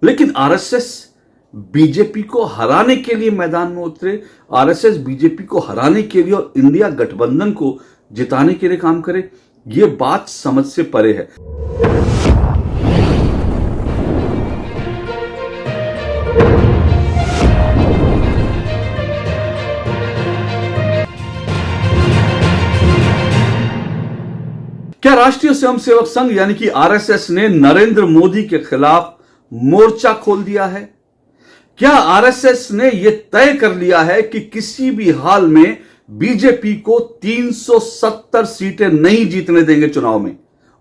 लेकिन RSS BJP को हराने के लिए मैदान में उतरे, आरएसएस बीजेपी को हराने के लिए और इंडिया गठबंधन को जिताने के लिए काम करे, ये बात समझ से परे है। क्या राष्ट्रीय स्वयंसेवक संघ यानी कि आरएसएस ने नरेंद्र मोदी के खिलाफ मोर्चा खोल दिया है? क्या आरएसएस ने यह तय कर लिया है कि किसी भी हाल में बीजेपी को 370 सीटें नहीं जीतने देंगे चुनाव में?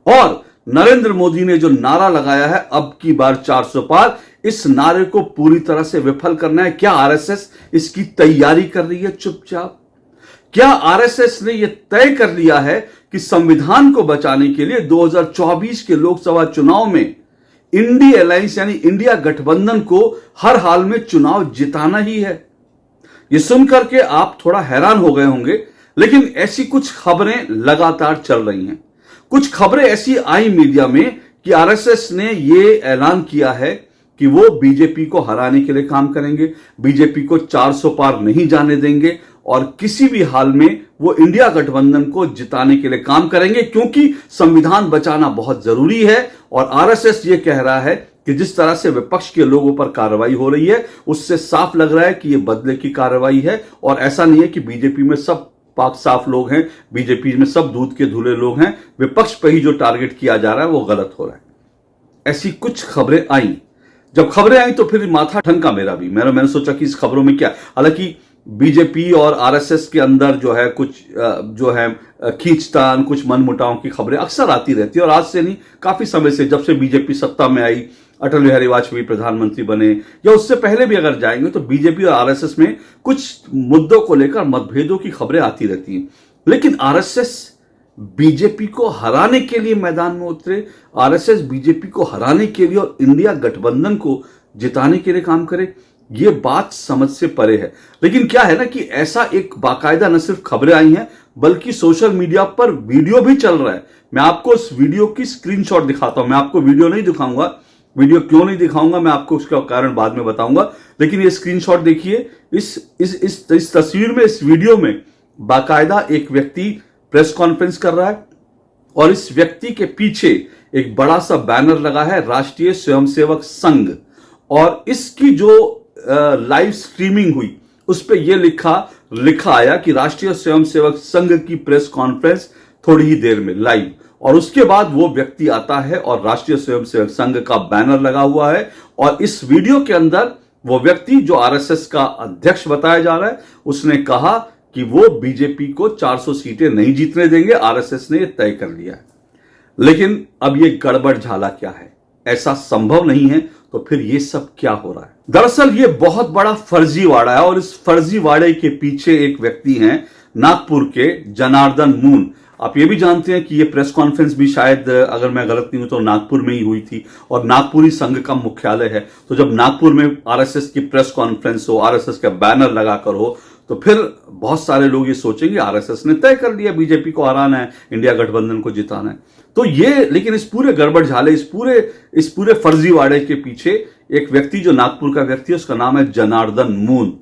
और नरेंद्र मोदी ने जो नारा लगाया है अब की बार 400 पार, इस नारे को पूरी तरह से विफल करना है। क्या आरएसएस इसकी तैयारी कर रही है चुपचाप? क्या आरएसएस ने यह तय कर लिया है कि संविधान को बचाने के लिए 2024 के लोकसभा चुनाव में इंडिया अलायंस यानी इंडिया गठबंधन को हर हाल में चुनाव जिताना ही है? यह सुनकर के आप थोड़ा हैरान हो गए होंगे, लेकिन ऐसी कुछ खबरें लगातार चल रही हैं। कुछ खबरें ऐसी आई मीडिया में कि आरएसएस ने यह ऐलान किया है कि वो बीजेपी को हराने के लिए काम करेंगे, बीजेपी को 400 पार नहीं जाने देंगे और किसी भी हाल में वो इंडिया गठबंधन को जिताने के लिए काम करेंगे, क्योंकि संविधान बचाना बहुत जरूरी है। और आरएसएस ये कह रहा है कि जिस तरह से विपक्ष के लोगों पर कार्रवाई हो रही है, उससे साफ लग रहा है कि ये बदले की कार्रवाई है। और ऐसा नहीं है कि बीजेपी में सब पाक साफ लोग हैं, बीजेपी में सब दूध के धुले लोग हैं। विपक्ष पर ही जो टारगेट किया जा रहा है वो गलत हो रहा है। ऐसी कुछ खबरें आई। जब खबरें आई तो फिर माथा ठनका मेरा भी। मैंने सोचा कि इस खबरों में क्या, हालांकि बीजेपी और आरएसएस के अंदर जो है कुछ जो है खींचतान, कुछ मनमुटाव की खबरें अक्सर आती रहती है। और आज से नहीं, काफी समय से, जब से बीजेपी सत्ता में आई, अटल बिहारी वाजपेयी प्रधानमंत्री बने या उससे पहले भी अगर जाएंगे, तो बीजेपी और आरएसएस में कुछ मुद्दों को लेकर मतभेदों की खबरें आती रहती हैं। लेकिन आरएसएस बीजेपी को हराने के लिए मैदान में उतरे, आरएसएस बीजेपी को हराने के लिए और इंडिया गठबंधन को जिताने के लिए काम करे, ये बात समझ से परे है। लेकिन क्या है ना कि ऐसा एक बाकायदा न सिर्फ खबरें आई हैं, बल्कि सोशल मीडिया पर वीडियो भी चल रहा है। मैं आपको इस वीडियो की स्क्रीनशॉट दिखाता हूं। मैं आपको वीडियो नहीं दिखाऊंगा, वीडियो क्यों नहीं दिखाऊंगा मैं आपको उसका कारण बाद में बताऊंगा। लेकिन ये स्क्रीनशॉट देखिए। इस तस्वीर में, इस वीडियो में बाकायदा एक व्यक्ति प्रेस कॉन्फ्रेंस कर रहा है और इस व्यक्ति के पीछे एक बड़ा सा बैनर लगा है, राष्ट्रीय स्वयंसेवक संघ। और इसकी जो लाइव स्ट्रीमिंग हुई उस पे ये लिखा आया कि राष्ट्रीय स्वयंसेवक संघ की प्रेस कॉन्फ्रेंस थोड़ी ही देर में लाइव। और उसके बाद वो व्यक्ति आता है और राष्ट्रीय स्वयंसेवक संघ का बैनर लगा हुआ है। और इस वीडियो के अंदर वो व्यक्ति जो आरएसएस का अध्यक्ष बताया जा रहा है, उसने कहा कि वो बीजेपी को 400 सीटें नहीं जीतने देंगे, आरएसएस ने यह तय कर लिया है। लेकिन अब ये गड़बड़ झाला क्या है? ऐसा संभव नहीं है, तो फिर ये सब क्या हो रहा है? दरअसल ये बहुत बड़ा फर्जीवाड़ा है और इस फर्जीवाड़े के पीछे एक व्यक्ति हैं, नागपुर के जनार्दन मून। आप ये भी जानते हैं कि ये प्रेस कॉन्फ्रेंस भी शायद, अगर मैं गलत नहीं हूं तो नागपुर में ही हुई थी और नागपुर ही संघ का मुख्यालय है। तो जब नागपुर में आरएसएस की प्रेस कॉन्फ्रेंस हो, आरएसएस का बैनर लगाकर हो, तो फिर बहुत सारे लोग ये सोचेंगे आरएसएस ने तय कर लिया बीजेपी को हराना है, इंडिया गठबंधन को जिताना है। तो ये, लेकिन इस पूरे गड़बड़ झाले, इस पूरे फर्जीवाड़े के पीछे एक व्यक्ति, जो नागपुर का व्यक्ति है, उसका नाम है जनार्दन मून।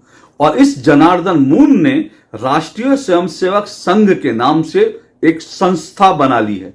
और इस जनार्दन मून ने राष्ट्रीय स्वयंसेवक संघ के नाम से एक संस्था बना ली है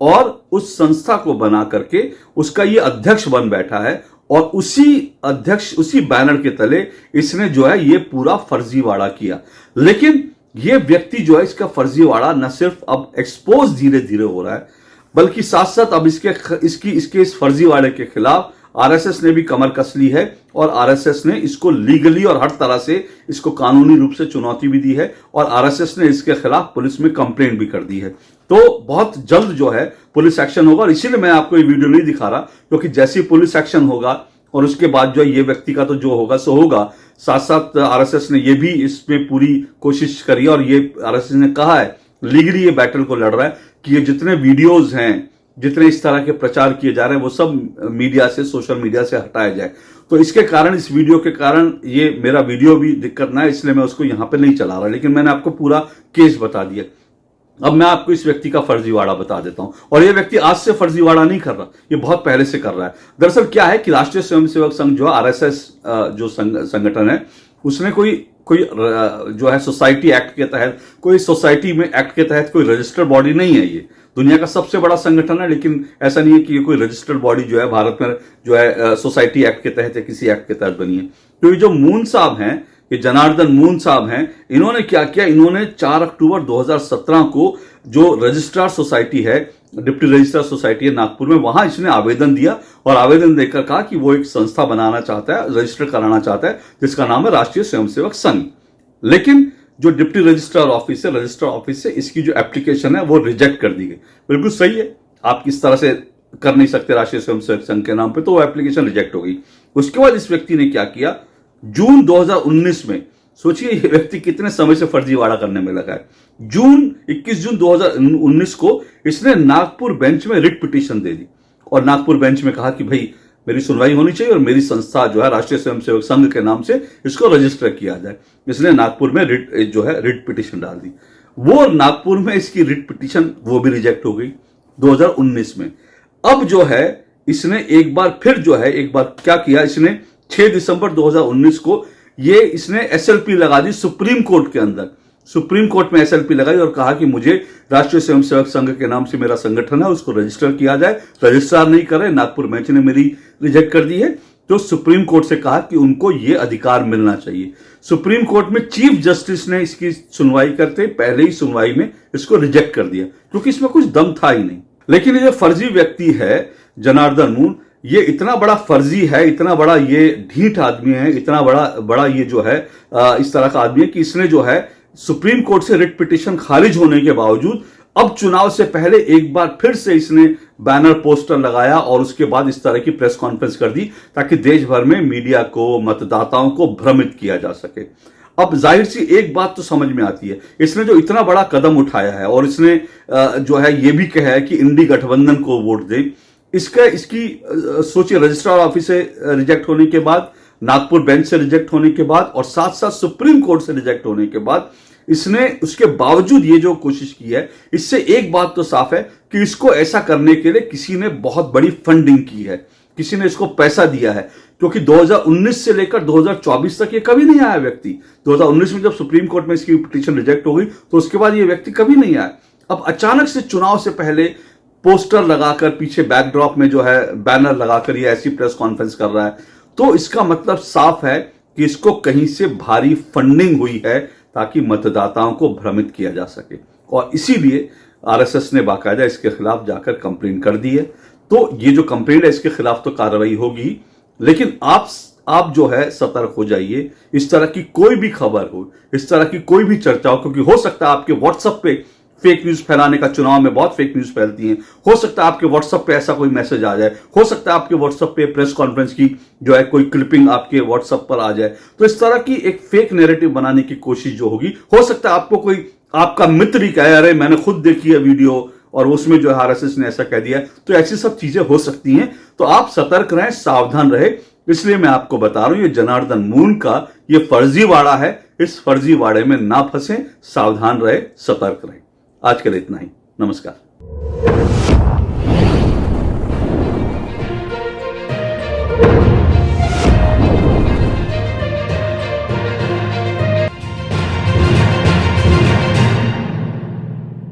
और उस संस्था को बना करके उसका ये अध्यक्ष बन बैठा है। और उसी बैनर के तले इसने जो है ये पूरा फर्जीवाड़ा किया। लेकिन ये व्यक्ति जो है, इसका फर्जीवाड़ा न सिर्फ अब एक्सपोज धीरे धीरे हो रहा है, बल्कि साथ साथ अब इसके इस फर्जीवाड़े के खिलाफ आरएसएस ने भी कमर कस ली है। और आरएसएस ने इसको लीगली और हर तरह से इसको कानूनी रूप से चुनौती भी दी है और आरएसएस ने इसके खिलाफ पुलिस में कंप्लेंट भी कर दी है। तो बहुत जल्द जो है पुलिस एक्शन होगा। और इसीलिए मैं आपको ये वीडियो नहीं दिखा रहा, क्योंकि जैसे पुलिस एक्शन होगा और उसके बाद जो है ये व्यक्ति का तो जो होगा सो होगा। साथ साथ आरएसएस ने ये भी इसमें पूरी कोशिश करी और ये आरएसएस ने कहा है, लीगली ये बैटल को लड़ रहा है कि ये जितने वीडियोज हैं, जितने इस तरह के प्रचार किए जा रहे हैं, वो सब मीडिया से, सोशल मीडिया से हटाया जाए। तो इसके कारण, इस वीडियो के कारण, ये मेरा वीडियो भी दिक्कत ना है, इसलिए मैं उसको यहां पे नहीं चला रहा। लेकिन मैंने आपको पूरा केस बता दिया। अब मैं आपको इस व्यक्ति का फर्जीवाड़ा बता देता हूं, और यह व्यक्ति आज से फर्जीवाड़ा नहीं कर रहा, ये बहुत पहले से कर रहा है। दरअसल क्या है कि राष्ट्रीय स्वयंसेवक संघ जो आरएसएस जो संगठन है, उसने कोई जो है सोसाइटी एक्ट के तहत, कोई सोसाइटी में एक्ट के तहत कोई रजिस्टर्ड बॉडी नहीं है। ये दुनिया का सबसे बड़ा संगठन है, लेकिन ऐसा नहीं है कि ये कोई रजिस्टर्ड बॉडी जो है भारत में जो है सोसाइटी एक्ट के तहत या किसी एक्ट के तहत बनी है। तो ये जो मून साहब हैं, ये जनार्दन मून साहब हैं, इन्होंने क्या किया, इन्होंने 4 अक्टूबर 2017 को जो रजिस्ट्रार सोसाइटी है, डिप्टी रजिस्ट्रार सोसाइटी है नागपुर में, वहां इसने आवेदन दिया और आवेदन देकर कहा कि वो एक संस्था बनाना चाहता है, रजिस्टर कराना चाहता है, जिसका नाम है राष्ट्रीय स्वयंसेवक संघ। लेकिन जो डिप्टी रजिस्ट्रार ऑफिस है, रजिस्ट्रार ऑफिस से इसकी जो एप्लीकेशन है वो रिजेक्ट कर दी गई। बिल्कुल सही है, आप किस तरह से कर नहीं सकते राष्ट्रीय स्वयंसेवक संघ के नाम पे, तो वो एप्लीकेशन रिजेक्ट हो गई। उसके बाद इस व्यक्ति ने क्या किया, जून 2019 में, सोचिए ये व्यक्ति कितने समय से फर्जीवाड़ा करने में लगा है, 21 जून 2019 को इसने नागपुर बेंच में रिट पिटीशन दे दी और नागपुर बेंच में कहा कि भाई मेरी सुनवाई होनी चाहिए और मेरी संस्था जो है राष्ट्रीय स्वयंसेवक संघ के नाम से इसको रजिस्टर किया जाए। इसने नागपुर में रिट पिटीशन डाल दी। वो नागपुर में इसकी रिट पिटीशन वो भी रिजेक्ट हो गई 2019 में। अब जो है इसने एक बार क्या किया, इसने 6 दिसंबर 2019 को इसने एसएलपी लगा दी सुप्रीम कोर्ट के अंदर। सुप्रीम कोर्ट में एसएलपी लगाई और कहा कि मुझे राष्ट्रीय स्वयंसेवक संघ के नाम से मेरा संगठन है, उसको रजिस्टर किया जाए। रजिस्ट्रार नहीं करे, नागपुर बेंच ने मेरी रिजेक्ट कर दी है, तो सुप्रीम कोर्ट से कहा कि उनको ये अधिकार मिलना चाहिए। सुप्रीम कोर्ट में चीफ जस्टिस ने इसकी सुनवाई करते पहले ही सुनवाई में इसको रिजेक्ट कर दिया, क्योंकि इसमें कुछ दम था ही नहीं। लेकिन ये फर्जी व्यक्ति है जनार्दन मून, ये इतना बड़ा फर्जी है, इतना बड़ा ये ढीठ आदमी है, इतना बड़ा ये जो है इस तरह का आदमी है कि इसने जो है सुप्रीम कोर्ट से रिट पिटीशन खारिज होने के बावजूद अब चुनाव से पहले एक बार फिर से इसने बैनर पोस्टर लगाया और उसके बाद इस तरह की प्रेस कॉन्फ्रेंस कर दी ताकि देश भर में मीडिया को, मतदाताओं को भ्रमित किया जा सके। अब जाहिर सी एक बात तो समझ में आती है, इसने जो इतना बड़ा कदम उठाया है और इसने जो है ये भी कहा है कि इंडी गठबंधन को वोट दे, इसकी सोचिए, रजिस्ट्रार ऑफिस से रिजेक्ट होने के बाद, नागपुर बेंच से रिजेक्ट होने के बाद और साथ साथ सुप्रीम कोर्ट से रिजेक्ट होने के बाद इसने उसके बावजूद ये जो कोशिश की है, इससे एक बात तो साफ है कि इसको ऐसा करने के लिए किसी ने बहुत बड़ी फंडिंग की है, किसी ने इसको पैसा दिया है। क्योंकि 2019 से लेकर 2024 तक ये कभी नहीं आया व्यक्ति। 2019 में जब सुप्रीम कोर्ट में इसकी पिटीशन रिजेक्ट हो गई तो उसके बाद ये व्यक्ति कभी नहीं आया। अब अचानक से चुनाव से पहले पोस्टर लगाकर, पीछे बैकड्रॉप में जो है बैनर लगाकर ये ऐसी प्रेस कॉन्फ्रेंस कर रहा है, तो इसका मतलब साफ है कि इसको कहीं से भारी फंडिंग हुई है ताकि मतदाताओं को भ्रमित किया जा सके, और इसीलिए आरएसएस ने बाकायदा इसके खिलाफ जाकर कंप्लेन कर दी है। तो ये जो कंप्लेन है इसके खिलाफ तो कार्रवाई होगी, लेकिन आप जो है सतर्क हो जाइए। इस तरह की कोई भी खबर हो, इस तरह की कोई भी चर्चा हो, क्योंकि हो सकता है आपके व्हाट्सएप पे फेक न्यूज फैलाने का, चुनाव में बहुत फेक न्यूज फैलती हैं, हो सकता है आपके व्हाट्सएप पे ऐसा कोई मैसेज आ जाए, हो सकता है आपके व्हाट्सएप पे प्रेस कॉन्फ्रेंस की जो है कोई क्लिपिंग आपके व्हाट्सएप पर आ जाए। तो इस तरह की एक फेक नैरेटिव बनाने की कोशिश जो होगी, हो सकता है आपको कोई आपका मित्र ही कहे अरे मैंने खुद देखी है वीडियो और उसमें जो है आरएसएस ने ऐसा कह दिया, तो ऐसी सब चीजें हो सकती हैं। तो आप सतर्क रहें, सावधान रहे। इसलिए मैं आपको बता रहा हूं, ये जनार्दन मून का ये फर्जीवाड़ा है, इस फर्जीवाड़े में ना फंसे, सावधान रहे, सतर्क रहे। आज के लिए इतना ही, नमस्कार।